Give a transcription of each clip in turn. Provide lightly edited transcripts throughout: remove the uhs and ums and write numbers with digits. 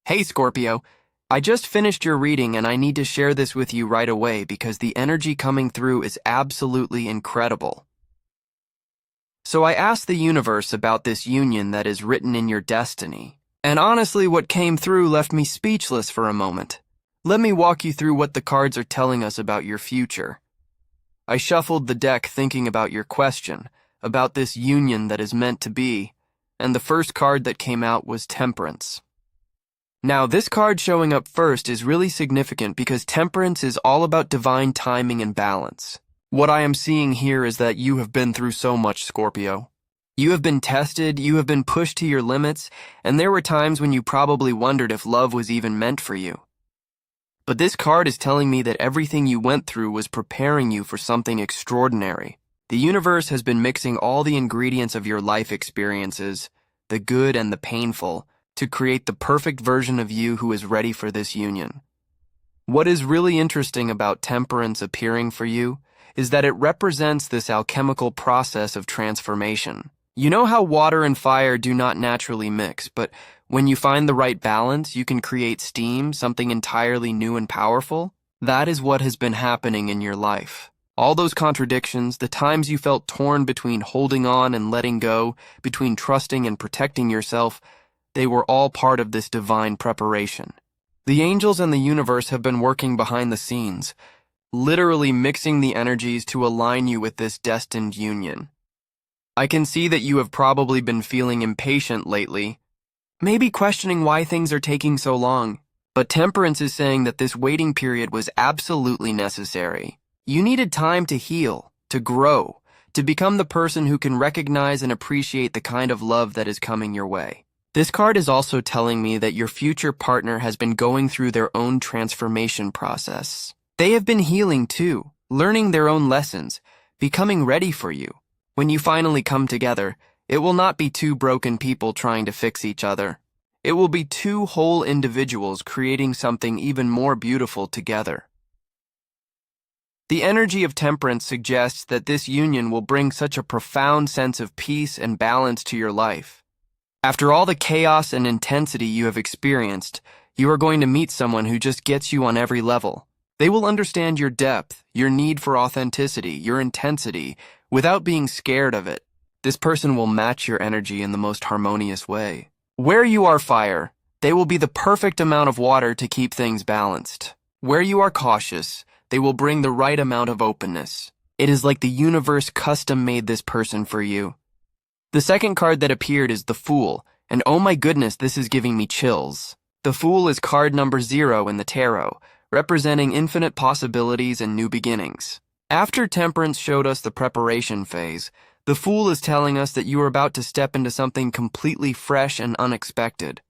Hey Scorpio, I just finished your reading and I need to share this with you right away because the energy coming through is absolutely incredible. So I asked the universe about this union that is written in your destiny, and honestly what came through left me speechless for a moment. Let me walk you through what the cards are telling us about your future. I shuffled the deck thinking about your question, about this union that is meant to be, and the first card that came out was Temperance. Now, this card showing up first is really significant because temperance is all about divine timing and balance. What I am seeing here is that you have been through so much, Scorpio. You have been tested, you have been pushed to your limits, and there were times when you probably wondered if love was even meant for you. But this card is telling me that everything you went through was preparing you for something extraordinary. The universe has been mixing all the ingredients of your life experiences, the good and the painful, to create the perfect version of you who is ready for this union. What is really interesting about temperance appearing for you is that it represents this alchemical process of transformation. You know how water and fire do not naturally mix, but when you find the right balance, you can create steam, something entirely new and powerful? That is what has been happening in your life. All those contradictions, the times you felt torn between holding on and letting go, between trusting and protecting yourself, they were all part of this divine preparation. The angels and the universe have been working behind the scenes, literally mixing the energies to align you with this destined union. I can see that you have probably been feeling impatient lately, maybe questioning why things are taking so long. But Temperance is saying that this waiting period was absolutely necessary. You needed time to heal, to grow, to become the person who can recognize and appreciate the kind of love that is coming your way. This card is also telling me that your future partner has been going through their own transformation process. They have been healing too, learning their own lessons, becoming ready for you. When you finally come together, it will not be two broken people trying to fix each other. It will be two whole individuals creating something even more beautiful together. The energy of Temperance suggests that this union will bring such a profound sense of peace and balance to your life. After all the chaos and intensity you have experienced, you are going to meet someone who just gets you on every level. They will understand your depth, your need for authenticity, your intensity, without being scared of it. This person will match your energy in the most harmonious way. Where you are fire, they will be the perfect amount of water to keep things balanced. Where you are cautious, they will bring the right amount of openness. It is like the universe custom made this person for you. The second card that appeared is the Fool, and oh my goodness, this is giving me chills. The Fool is card number 0 in the tarot, representing infinite possibilities and new beginnings. After Temperance showed us the preparation phase, the Fool is telling us that you are about to step into something completely fresh and unexpected.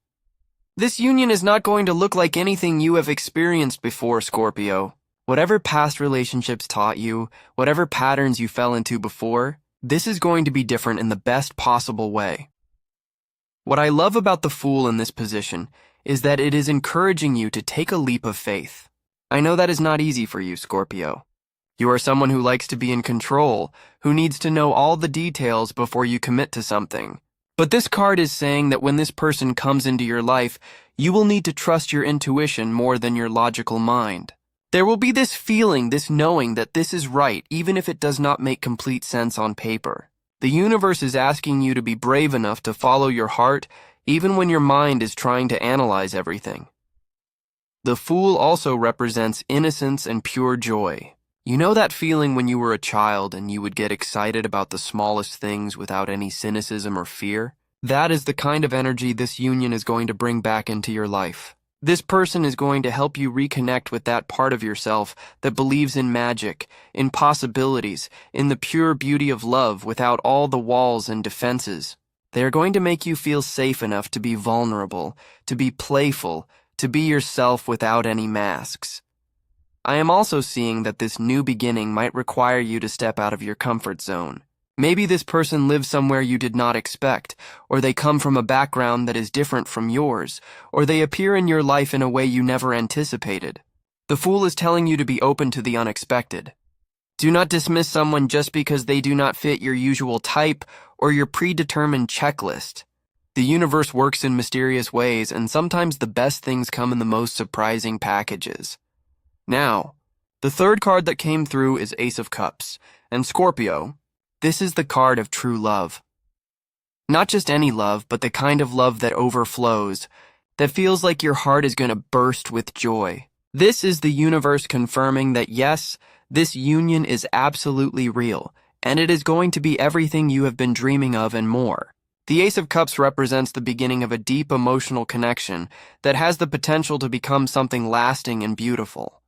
This union is not going to look like anything you have experienced before, Scorpio. Whatever past relationships taught you, whatever patterns you fell into before, this is going to be different in the best possible way. What I love about the Fool in this position is that it is encouraging you to take a leap of faith. I know that is not easy for you, Scorpio. You are someone who likes to be in control, who needs to know all the details before you commit to something. But this card is saying that when this person comes into your life, you will need to trust your intuition more than your logical mind. There will be this feeling, this knowing that this is right, even if it does not make complete sense on paper. The universe is asking you to be brave enough to follow your heart, even when your mind is trying to analyze everything. The Fool also represents innocence and pure joy. You know that feeling when you were a child and you would get excited about the smallest things without any cynicism or fear? That is the kind of energy this union is going to bring back into your life. This person is going to help you reconnect with that part of yourself that believes in magic, in possibilities, in the pure beauty of love without all the walls and defenses. They are going to make you feel safe enough to be vulnerable, to be playful, to be yourself without any masks. I am also seeing that this new beginning might require you to step out of your comfort zone. Maybe this person lives somewhere you did not expect, or they come from a background that is different from yours, or they appear in your life in a way you never anticipated. The Fool is telling you to be open to the unexpected. Do not dismiss someone just because they do not fit your usual type or your predetermined checklist. The universe works in mysterious ways, and sometimes the best things come in the most surprising packages. Now, the third card that came through is Ace of Cups, and Scorpio, this is the card of true love. Not just any love, but the kind of love that overflows, that feels like your heart is going to burst with joy. This is the universe confirming that yes, this union is absolutely real, and it is going to be everything you have been dreaming of and more. The Ace of Cups represents the beginning of a deep emotional connection that has the potential to become something lasting and beautiful.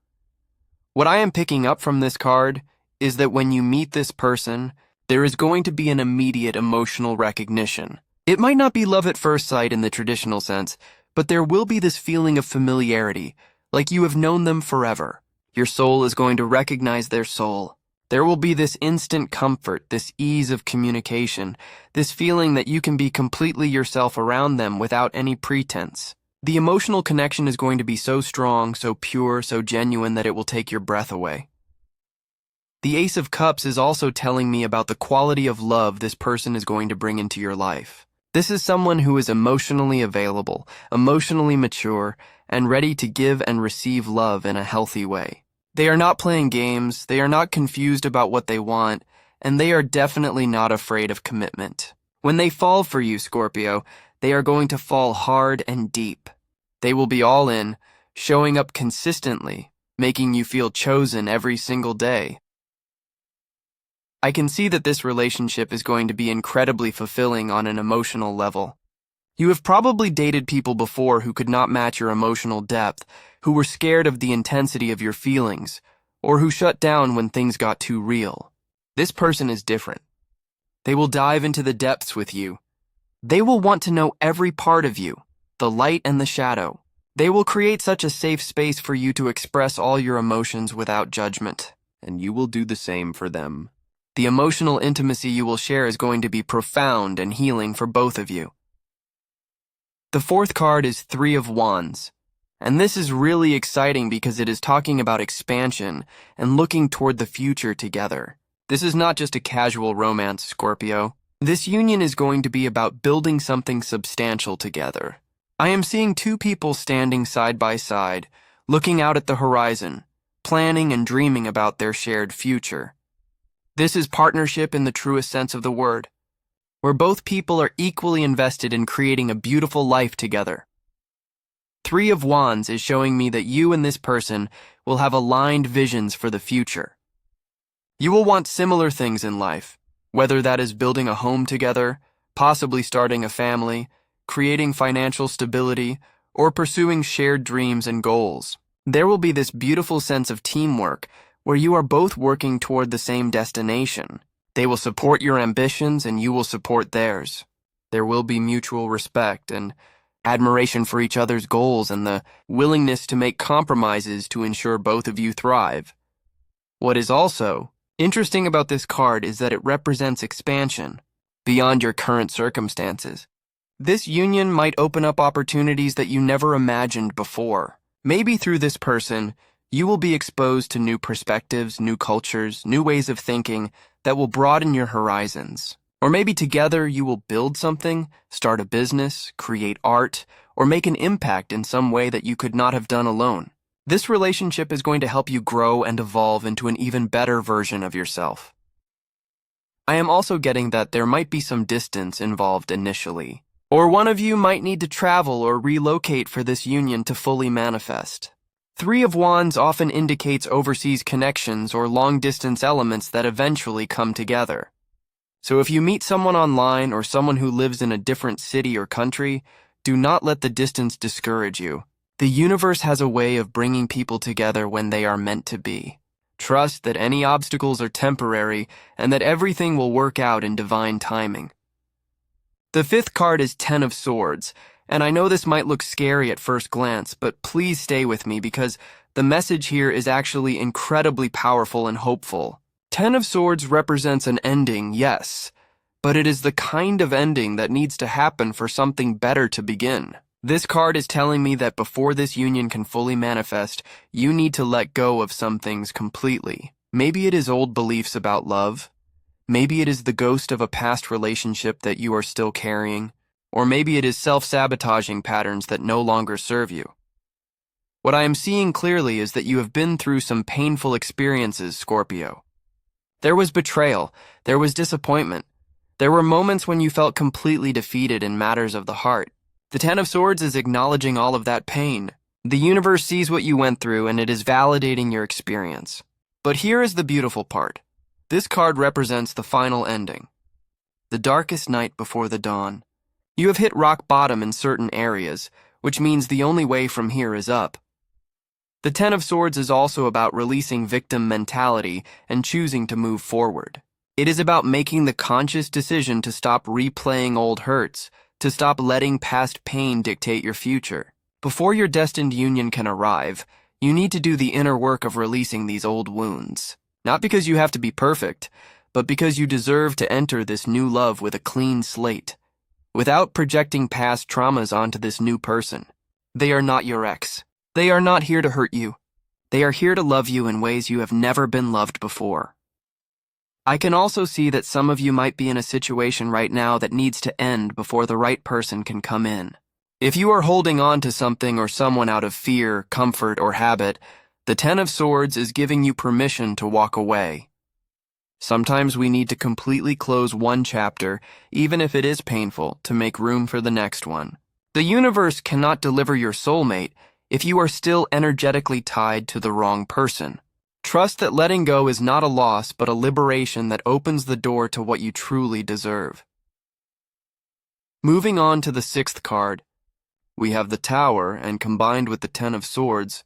What I am picking up from this card is that when you meet this person, there is going to be an immediate emotional recognition. It might not be love at first sight in the traditional sense, but there will be this feeling of familiarity, like you have known them forever. Your soul is going to recognize their soul. There will be this instant comfort, this ease of communication, this feeling that you can be completely yourself around them without any pretense. The emotional connection is going to be so strong, so pure, so genuine that it will take your breath away. The Ace of Cups is also telling me about the quality of love this person is going to bring into your life. This is someone who is emotionally available, emotionally mature, and ready to give and receive love in a healthy way. They are not playing games, they are not confused about what they want, and they are definitely not afraid of commitment. When they fall for you, Scorpio, they are going to fall hard and deep. They will be all in, showing up consistently, making you feel chosen every single day. I can see that this relationship is going to be incredibly fulfilling on an emotional level. You have probably dated people before who could not match your emotional depth, who were scared of the intensity of your feelings, or who shut down when things got too real. This person is different. They will dive into the depths with you. They will want to know every part of you, the light and the shadow. They will create such a safe space for you to express all your emotions without judgment, and you will do the same for them. The emotional intimacy you will share is going to be profound and healing for both of you. The fourth card is Three of Wands, and this is really exciting because it is talking about expansion and looking toward the future together. This is not just a casual romance, Scorpio. This union is going to be about building something substantial together. I am seeing two people standing side by side, looking out at the horizon, planning and dreaming about their shared future. This is partnership in the truest sense of the word, where both people are equally invested in creating a beautiful life together. Three of Wands is showing me that you and this person will have aligned visions for the future. You will want similar things in life, whether that is building a home together, possibly starting a family, creating financial stability, or pursuing shared dreams and goals. There will be this beautiful sense of teamwork where you are both working toward the same destination. They will support your ambitions and you will support theirs. There will be mutual respect and admiration for each other's goals and the willingness to make compromises to ensure both of you thrive. What is also interesting about this card is that it represents expansion beyond your current circumstances. This union might open up opportunities that you never imagined before. Maybe through this person, you will be exposed to new perspectives, new cultures, new ways of thinking that will broaden your horizons. Or maybe together you will build something, start a business, create art, or make an impact in some way that you could not have done alone. This relationship is going to help you grow and evolve into an even better version of yourself. I am also getting that there might be some distance involved initially, or one of you might need to travel or relocate for this union to fully manifest. Three of Wands often indicates overseas connections or long-distance elements that eventually come together. So if you meet someone online or someone who lives in a different city or country, do not let the distance discourage you. The universe has a way of bringing people together when they are meant to be. Trust that any obstacles are temporary and that everything will work out in divine timing. The fifth card is Ten of Swords, and I know this might look scary at first glance, but please stay with me because the message here is actually incredibly powerful and hopeful. Ten of Swords represents an ending, yes, but it is the kind of ending that needs to happen for something better to begin. This card is telling me that before this union can fully manifest, you need to let go of some things completely. Maybe it is old beliefs about love. Maybe it is the ghost of a past relationship that you are still carrying. Or maybe it is self-sabotaging patterns that no longer serve you. What I am seeing clearly is that you have been through some painful experiences, Scorpio. There was betrayal, there was disappointment, there were moments when you felt completely defeated in matters of the heart. The Ten of Swords is acknowledging all of that pain. The universe sees what you went through and it is validating your experience. But here is the beautiful part. This card represents the final ending. The darkest night before the dawn. You have hit rock bottom in certain areas, which means the only way from here is up. The Ten of Swords is also about releasing victim mentality and choosing to move forward. It is about making the conscious decision to stop replaying old hurts, to stop letting past pain dictate your future. Before your destined union can arrive, you need to do the inner work of releasing these old wounds. Not because you have to be perfect, but because you deserve to enter this new love with a clean slate, without projecting past traumas onto this new person. They are not your ex. They are not here to hurt you. They are here to love you in ways you have never been loved before. I can also see that some of you might be in a situation right now that needs to end before the right person can come in. If you are holding on to something or someone out of fear, comfort, or habit, the Ten of Swords is giving you permission to walk away. Sometimes we need to completely close one chapter, even if it is painful, to make room for the next one. The universe cannot deliver your soulmate if you are still energetically tied to the wrong person. Trust that letting go is not a loss, but a liberation that opens the door to what you truly deserve. Moving on to the sixth card, we have the Tower, and combined with the Ten of Swords,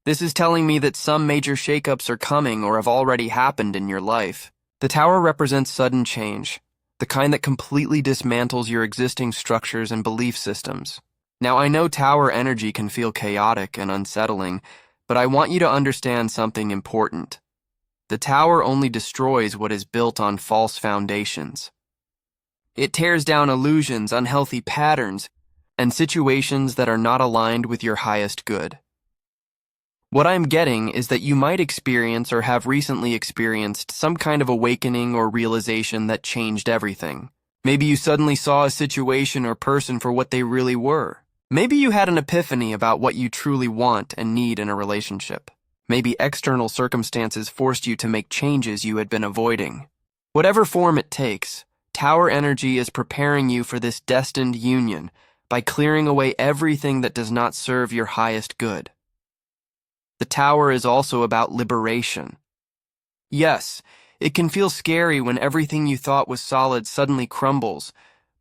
this is telling me that some major shakeups are coming or have already happened in your life. The Tower represents sudden change, the kind that completely dismantles your existing structures and belief systems. Now, I know Tower energy can feel chaotic and unsettling, but I want you to understand something important. The Tower only destroys what is built on false foundations. It tears down illusions, unhealthy patterns, and situations that are not aligned with your highest good. What I'm getting is that you might experience or have recently experienced some kind of awakening or realization that changed everything. Maybe you suddenly saw a situation or person for what they really were. Maybe you had an epiphany about what you truly want and need in a relationship. Maybe external circumstances forced you to make changes you had been avoiding. Whatever form it takes, Tower energy is preparing you for this destined union by clearing away everything that does not serve your highest good. The Tower is also about liberation. Yes, it can feel scary when everything you thought was solid suddenly crumbles,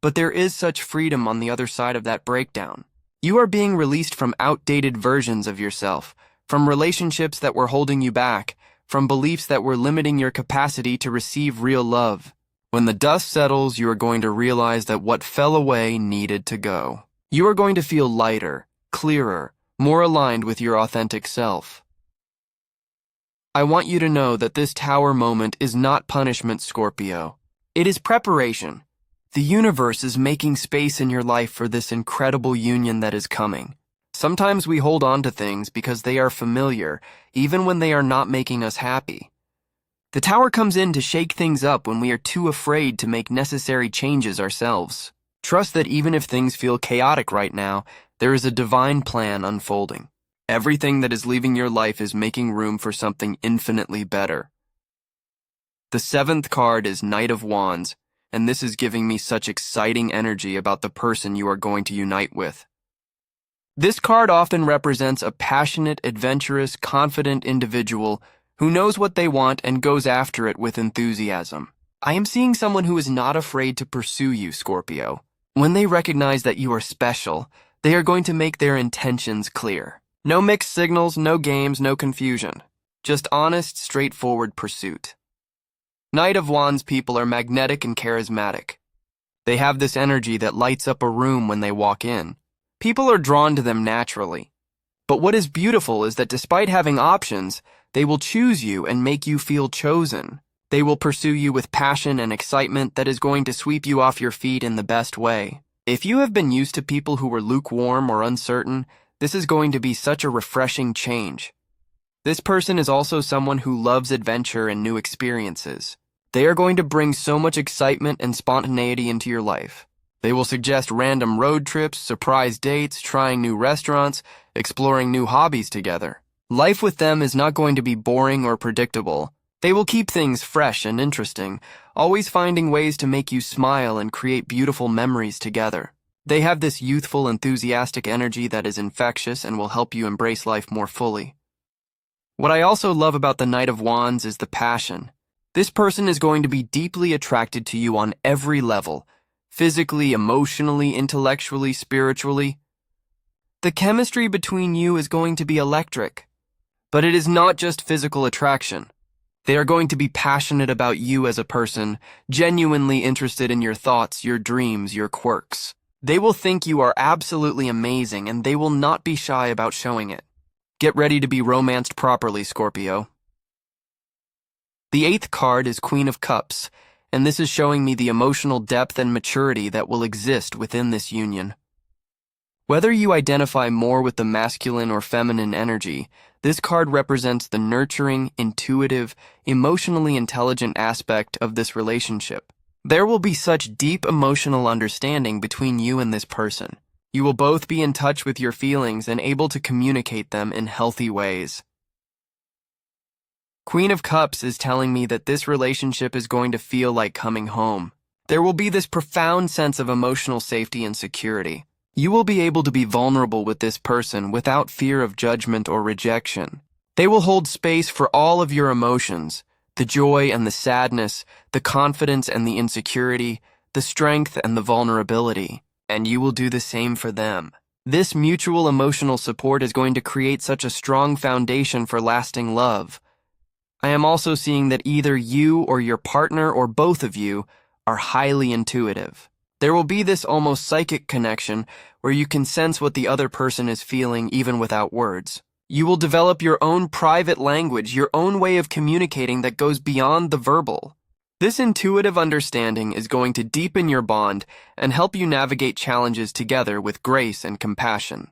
but there is such freedom on the other side of that breakdown. You are being released from outdated versions of yourself, from relationships that were holding you back, from beliefs that were limiting your capacity to receive real love. When the dust settles, you are going to realize that what fell away needed to go. You are going to feel lighter, clearer, more aligned with your authentic self. I want you to know that this Tower moment is not punishment, Scorpio. It is preparation. The universe is making space in your life for this incredible union that is coming. Sometimes we hold on to things because they are familiar, even when they are not making us happy. The Tower comes in to shake things up when we are too afraid to make necessary changes ourselves. Trust that even if things feel chaotic right now, there is a divine plan unfolding. Everything that is leaving your life is making room for something infinitely better. The seventh card is Knight of Wands, and this is giving me such exciting energy about the person you are going to unite with. This card often represents a passionate, adventurous, confident individual who knows what they want and goes after it with enthusiasm. I am seeing someone who is not afraid to pursue you, Scorpio. When they recognize that you are special, they are going to make their intentions clear. No mixed signals, no games, no confusion. Just honest, straightforward pursuit. Knight of Wands people are magnetic and charismatic. They have this energy that lights up a room when they walk in. People are drawn to them naturally. But what is beautiful is that despite having options, they will choose you and make you feel chosen. They will pursue you with passion and excitement that is going to sweep you off your feet in the best way. If you have been used to people who were lukewarm or uncertain, this is going to be such a refreshing change. This person is also someone who loves adventure and new experiences. They are going to bring so much excitement and spontaneity into your life. They will suggest random road trips, surprise dates, trying new restaurants, exploring new hobbies together. Life with them is not going to be boring or predictable. They will keep things fresh and interesting, always finding ways to make you smile and create beautiful memories together. They have this youthful, enthusiastic energy that is infectious and will help you embrace life more fully. What I also love about the Knight of Wands is the passion. This person is going to be deeply attracted to you on every level, physically, emotionally, intellectually, spiritually. The chemistry between you is going to be electric. But it is not just physical attraction. They are going to be passionate about you as a person, genuinely interested in your thoughts, your dreams, your quirks. They will think you are absolutely amazing, and they will not be shy about showing it. Get ready to be romanced properly, Scorpio. The 8th card is Queen of Cups, and this is showing me the emotional depth and maturity that will exist within this union. Whether you identify more with the masculine or feminine energy, this card represents the nurturing, intuitive, emotionally intelligent aspect of this relationship. There will be such deep emotional understanding between you and this person. You will both be in touch with your feelings and able to communicate them in healthy ways. Queen of Cups is telling me that this relationship is going to feel like coming home. There will be this profound sense of emotional safety and security. You will be able to be vulnerable with this person without fear of judgment or rejection. They will hold space for all of your emotions, the joy and the sadness, the confidence and the insecurity, the strength and the vulnerability, and you will do the same for them. This mutual emotional support is going to create such a strong foundation for lasting love. I am also seeing that either you or your partner or both of you are highly intuitive. There will be this almost psychic connection where you can sense what the other person is feeling even without words. You will develop your own private language, your own way of communicating that goes beyond the verbal. This intuitive understanding is going to deepen your bond and help you navigate challenges together with grace and compassion.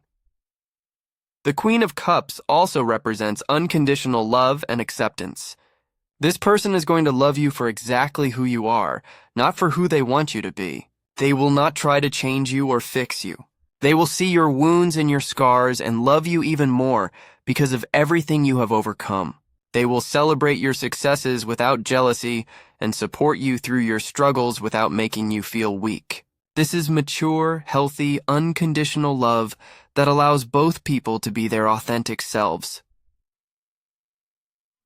The Queen of Cups also represents unconditional love and acceptance. This person is going to love you for exactly who you are, not for who they want you to be. They will not try to change you or fix you. They will see your wounds and your scars and love you even more because of everything you have overcome. They will celebrate your successes without jealousy and support you through your struggles without making you feel weak. This is mature, healthy, unconditional love that allows both people to be their authentic selves.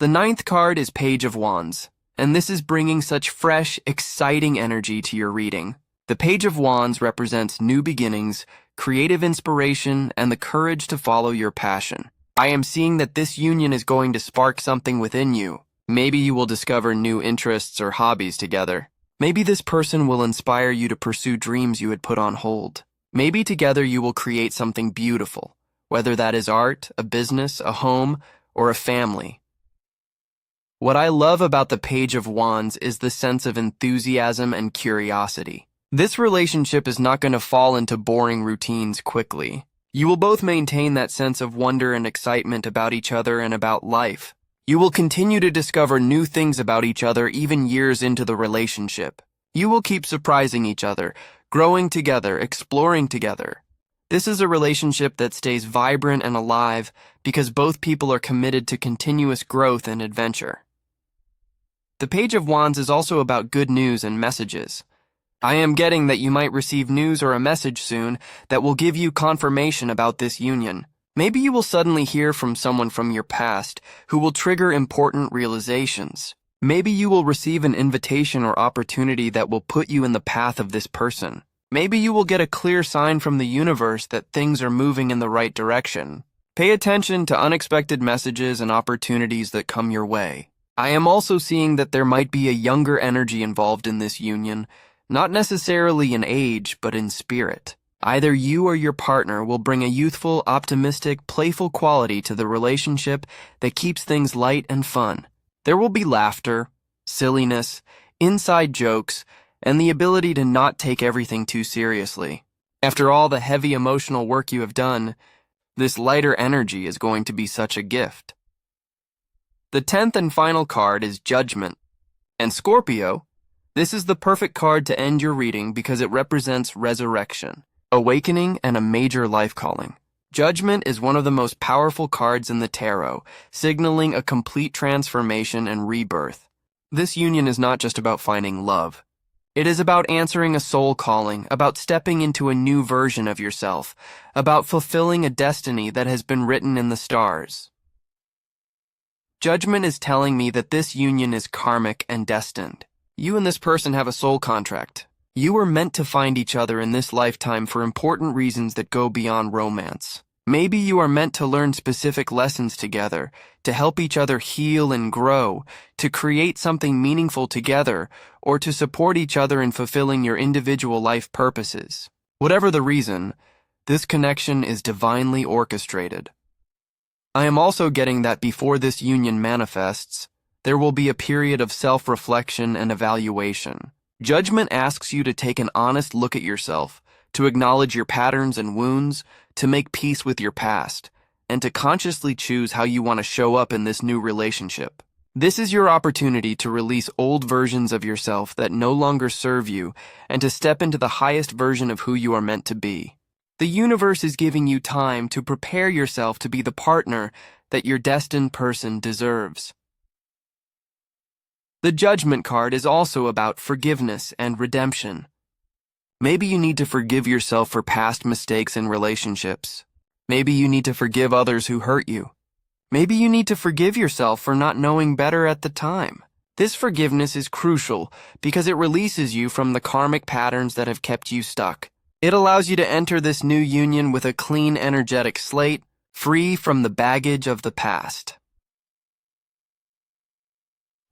The 9th card is Page of Wands, and this is bringing such fresh, exciting energy to your reading. The Page of Wands represents new beginnings, creative inspiration, and the courage to follow your passion. I am seeing that this union is going to spark something within you. Maybe you will discover new interests or hobbies together. Maybe this person will inspire you to pursue dreams you had put on hold. Maybe together you will create something beautiful, whether that is art, a business, a home, or a family. What I love about the Page of Wands is the sense of enthusiasm and curiosity. This relationship is not going to fall into boring routines quickly. You will both maintain that sense of wonder and excitement about each other and about life. You will continue to discover new things about each other even years into the relationship. You will keep surprising each other, growing together, exploring together. This is a relationship that stays vibrant and alive because both people are committed to continuous growth and adventure. The Page of Wands is also about good news and messages. I am getting that you might receive news or a message soon that will give you confirmation about this union. Maybe you will suddenly hear from someone from your past who will trigger important realizations. Maybe you will receive an invitation or opportunity that will put you in the path of this person. Maybe you will get a clear sign from the universe that things are moving in the right direction. Pay attention to unexpected messages and opportunities that come your way. I am also seeing that there might be a younger energy involved in this union, not necessarily in age, but in spirit. Either you or your partner will bring a youthful, optimistic, playful quality to the relationship that keeps things light and fun. There will be laughter, silliness, inside jokes, and the ability to not take everything too seriously. After all the heavy emotional work you have done, this lighter energy is going to be such a gift. The 10th and final card is Judgment. And Scorpio, This is the perfect card to end your reading because it represents resurrection, awakening, and a major life calling. Judgment is one of the most powerful cards in the tarot, signaling a complete transformation and rebirth. This union is not just about finding love. It is about answering a soul calling, about stepping into a new version of yourself, about fulfilling a destiny that has been written in the stars. Judgment is telling me that this union is karmic and destined. You and this person have a soul contract. You were meant to find each other in this lifetime for important reasons that go beyond romance. Maybe you are meant to learn specific lessons together, to help each other heal and grow, to create something meaningful together, or to support each other in fulfilling your individual life purposes. Whatever the reason, this connection is divinely orchestrated. I am also getting that before this union manifests, there will be a period of self-reflection and evaluation. Judgment asks you to take an honest look at yourself, to acknowledge your patterns and wounds, to make peace with your past, and to consciously choose how you want to show up in this new relationship. This is your opportunity to release old versions of yourself that no longer serve you and to step into the highest version of who you are meant to be. The universe is giving you time to prepare yourself to be the partner that your destined person deserves. The Judgment card is also about forgiveness and redemption. Maybe you need to forgive yourself for past mistakes in relationships. Maybe you need to forgive others who hurt you. Maybe you need to forgive yourself for not knowing better at the time. This forgiveness is crucial because it releases you from the karmic patterns that have kept you stuck. It allows you to enter this new union with a clean, energetic slate, free from the baggage of the past.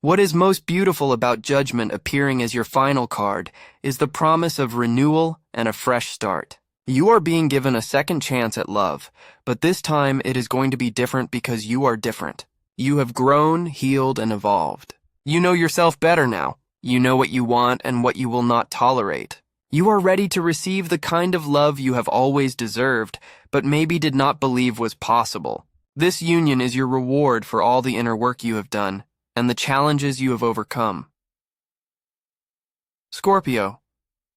What is most beautiful about Judgment appearing as your final card is the promise of renewal and a fresh start. You are being given a second chance at love, but this time it is going to be different because you are different. You have grown, healed, and evolved. You know yourself better now. You know what you want and what you will not tolerate. You are ready to receive the kind of love you have always deserved, but maybe did not believe was possible. This union is your reward for all the inner work you have done and the challenges you have overcome. Scorpio,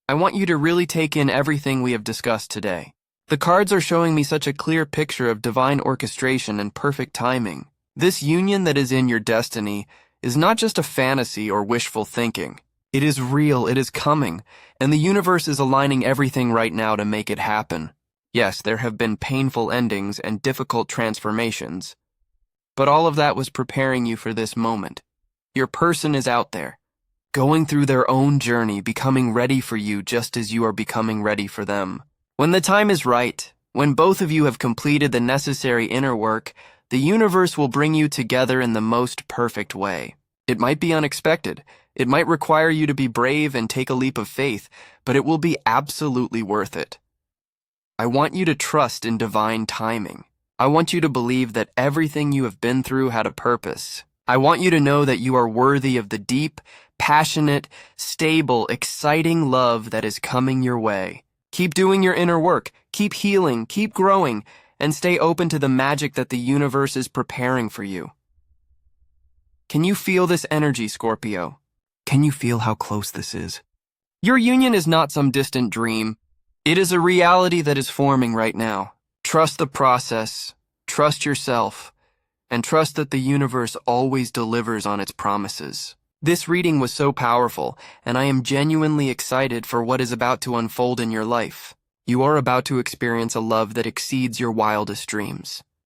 I want you to really take in everything we have discussed today. The cards are showing me such a clear picture of divine orchestration and perfect timing. This union that is in your destiny is not just a fantasy or wishful thinking. It is real, it is coming, and the universe is aligning everything right now to make it happen. Yes, there have been painful endings and difficult transformations, but all of that was preparing you for this moment. Your person is out there, going through their own journey, becoming ready for you just as you are becoming ready for them. When the time is right, when both of you have completed the necessary inner work, the universe will bring you together in the most perfect way. It might be unexpected. It might require you to be brave and take a leap of faith, but it will be absolutely worth it. I want you to trust in divine timing. I want you to believe that everything you have been through had a purpose. I want you to know that you are worthy of the deep, passionate, stable, exciting love that is coming your way. Keep doing your inner work, keep healing, keep growing, and stay open to the magic that the universe is preparing for you. Can you feel this energy, Scorpio? Can you feel how close this is? Your union is not some distant dream. It is a reality that is forming right now. Trust the process, trust yourself, and trust that the universe always delivers on its promises. This reading was so powerful, and I am genuinely excited for what is about to unfold in your life. You are about to experience a love that exceeds your wildest dreams.